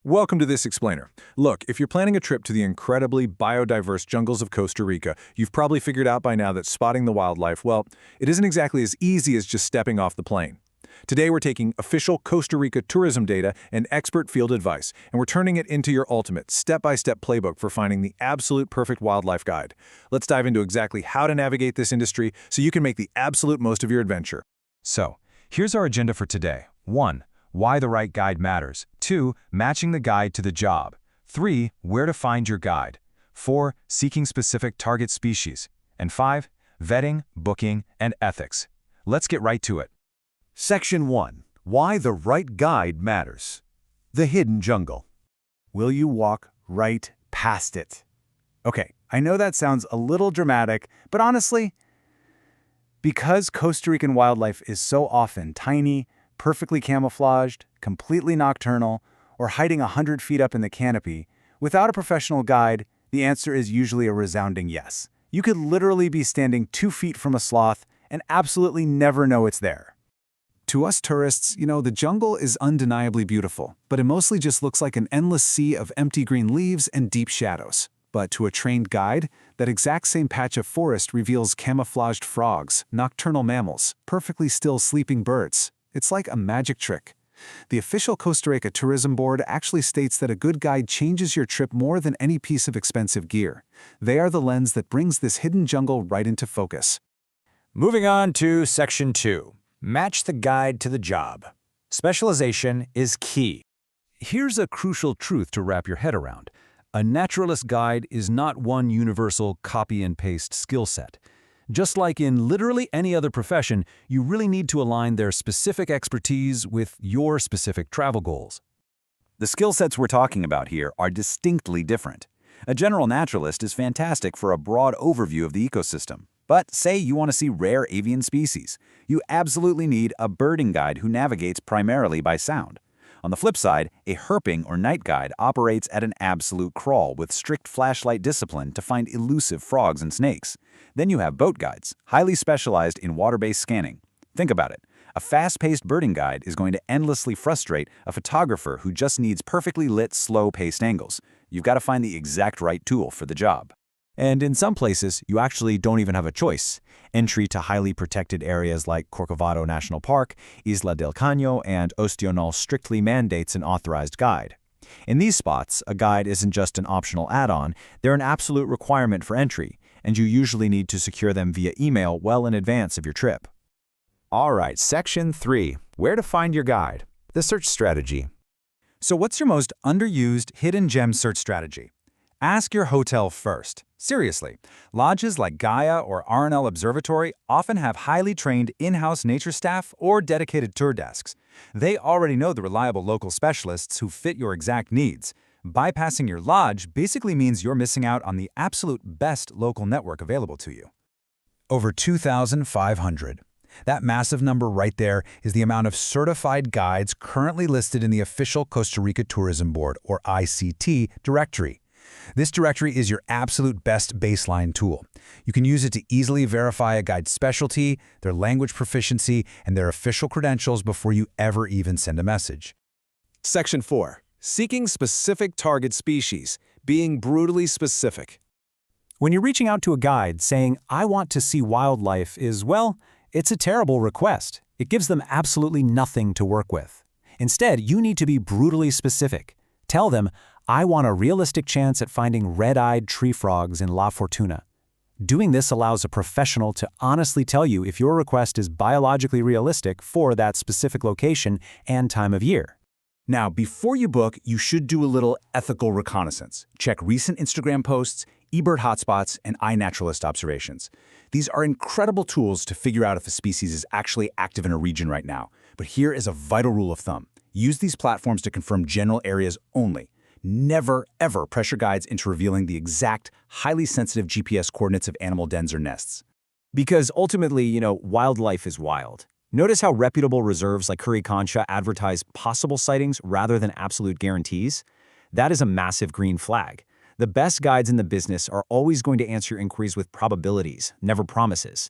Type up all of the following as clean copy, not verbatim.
Welcome to this explainer. Look, if you're planning a trip to the incredibly biodiverse jungles of Costa Rica, you've probably figured out by now that spotting the wildlife, well, it isn't exactly as easy as just stepping off the plane. Today we're taking official Costa Rica tourism data and expert field advice, and we're turning it into your ultimate step-by-step playbook for finding the absolute perfect wildlife guide. Let's dive into exactly how to navigate this industry so you can make the absolute most of your adventure. So, here's our agenda for today. 1. Why the right guide matters. 2. Matching the guide to the job. 3. Where to find your guide. 4. Seeking specific target species. And 5. Vetting, booking, and ethics. Let's get right to it. Section 1. Why the right guide matters. The hidden jungle. Will you walk right past it? Okay, I know that sounds a little dramatic, but honestly, because Costa Rican wildlife is so often tiny, perfectly camouflaged, completely nocturnal, or hiding 100 feet up in the canopy, without a professional guide, the answer is usually a resounding yes. You could literally be standing 2 feet from a sloth and absolutely never know it's there. To us tourists, the jungle is undeniably beautiful, but it mostly just looks like an endless sea of empty green leaves and deep shadows. But to a trained guide, that exact same patch of forest reveals camouflaged frogs, nocturnal mammals, perfectly still sleeping birds. It's like a magic trick. The official Costa Rica Tourism Board actually states that a good guide changes your trip more than any piece of expensive gear. They are the lens that brings this hidden jungle right into focus. Moving on to Section 2. Match the guide to the job. Specialization is key. Here's a crucial truth to wrap your head around. A naturalist guide is not one universal copy-and-paste skill set. Just like in literally any other profession, you really need to align their specific expertise with your specific travel goals. The skill sets we're talking about here are distinctly different. A general naturalist is fantastic for a broad overview of the ecosystem. But say you want to see rare avian species. You absolutely need a birding guide who navigates primarily by sound. On the flip side, a herping or night guide operates at an absolute crawl with strict flashlight discipline to find elusive frogs and snakes. Then you have boat guides, highly specialized in water-based scanning. Think about it. A fast-paced birding guide is going to endlessly frustrate a photographer who just needs perfectly lit, slow-paced angles. You've got to find the exact right tool for the job. And in some places, you actually don't even have a choice. Entry to highly protected areas like Corcovado National Park, Isla del Caño, and Ostional strictly mandates an authorized guide. In these spots, a guide isn't just an optional add-on, they're an absolute requirement for entry, and you usually need to secure them via email well in advance of your trip. All right, Section 3. Where to find your guide. The search strategy. So what's your most underused hidden gem search strategy? Ask your hotel first. Seriously, lodges like Gaia or RNL Observatory often have highly trained in-house nature staff or dedicated tour desks. They already know the reliable local specialists who fit your exact needs. Bypassing your lodge basically means you're missing out on the absolute best local network available to you. Over 2,500. That massive number right there is the amount of certified guides currently listed in the official Costa Rica Tourism Board, or ICT, directory. This directory is your absolute best baseline tool. You can use it to easily verify a guide's specialty, their language proficiency, and their official credentials before you ever even send a message. Section 4. Seeking specific target species. Being brutally specific. When you're reaching out to a guide saying, "I want to see wildlife," it's a terrible request. It gives them absolutely nothing to work with. Instead, you need to be brutally specific. Tell them, "I want a realistic chance at finding red-eyed tree frogs in La Fortuna." Doing this allows a professional to honestly tell you if your request is biologically realistic for that specific location and time of year. Now, before you book, you should do a little ethical reconnaissance. Check recent Instagram posts, eBird hotspots, and iNaturalist observations. These are incredible tools to figure out if a species is actually active in a region right now. But here is a vital rule of thumb. Use these platforms to confirm general areas only. Never, ever pressure guides into revealing the exact, highly sensitive GPS coordinates of animal dens or nests. Because ultimately, wildlife is wild. Notice how reputable reserves like Curicancha advertise possible sightings rather than absolute guarantees? That is a massive green flag. The best guides in the business are always going to answer your inquiries with probabilities, never promises.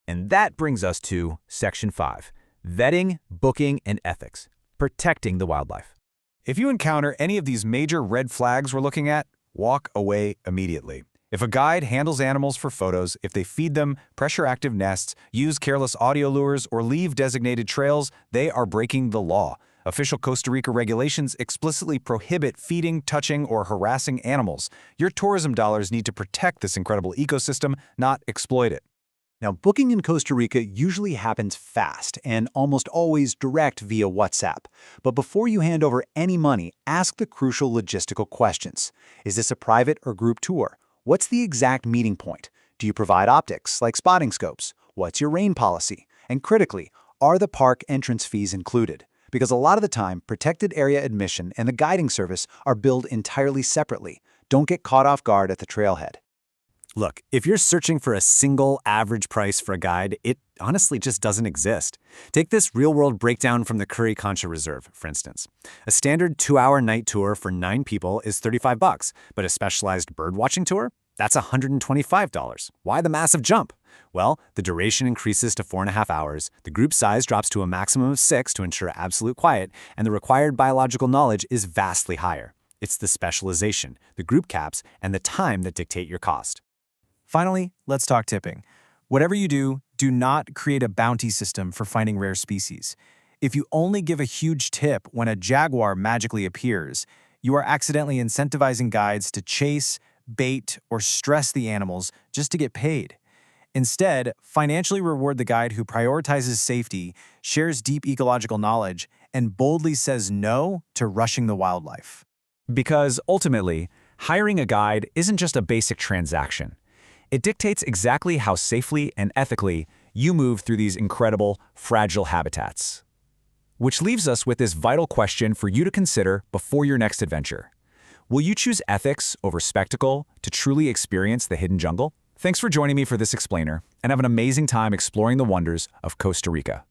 And that brings us to Section 5. Vetting, booking, and ethics. Protecting the wildlife. If you encounter any of these major red flags we're looking at, walk away immediately. If a guide handles animals for photos, if they feed them pressure-active nests, use careless audio lures, or leave designated trails, they are breaking the law. Official Costa Rica regulations explicitly prohibit feeding, touching, or harassing animals. Your tourism dollars need to protect this incredible ecosystem, not exploit it. Now, booking in Costa Rica usually happens fast and almost always direct via WhatsApp. But before you hand over any money, ask the crucial logistical questions. Is this a private or group tour? What's the exact meeting point? Do you provide optics, like spotting scopes? What's your rain policy? And critically, are the park entrance fees included? Because a lot of the time, protected area admission and the guiding service are billed entirely separately. Don't get caught off guard at the trailhead. Look, if you're searching for a single average price for a guide, it honestly just doesn't exist. Take this real-world breakdown from the Curry Concha Reserve, for instance. A standard 2-hour night tour for 9 people is $35, but a specialized birdwatching tour? That's $125. Why the massive jump? Well, the duration increases to 4.5 hours, the group size drops to a maximum of 6 to ensure absolute quiet, and the required biological knowledge is vastly higher. It's the specialization, the group caps, and the time that dictate your cost. Finally, let's talk tipping. Whatever you do, do not create a bounty system for finding rare species. If you only give a huge tip when a jaguar magically appears, you are accidentally incentivizing guides to chase, bait, or stress the animals just to get paid. Instead, financially reward the guide who prioritizes safety, shares deep ecological knowledge, and boldly says no to rushing the wildlife. Because ultimately, hiring a guide isn't just a basic transaction. It dictates exactly how safely and ethically you move through these incredible, fragile habitats. Which leaves us with this vital question for you to consider before your next adventure. Will you choose ethics over spectacle to truly experience the hidden jungle? Thanks for joining me for this explainer, and have an amazing time exploring the wonders of Costa Rica.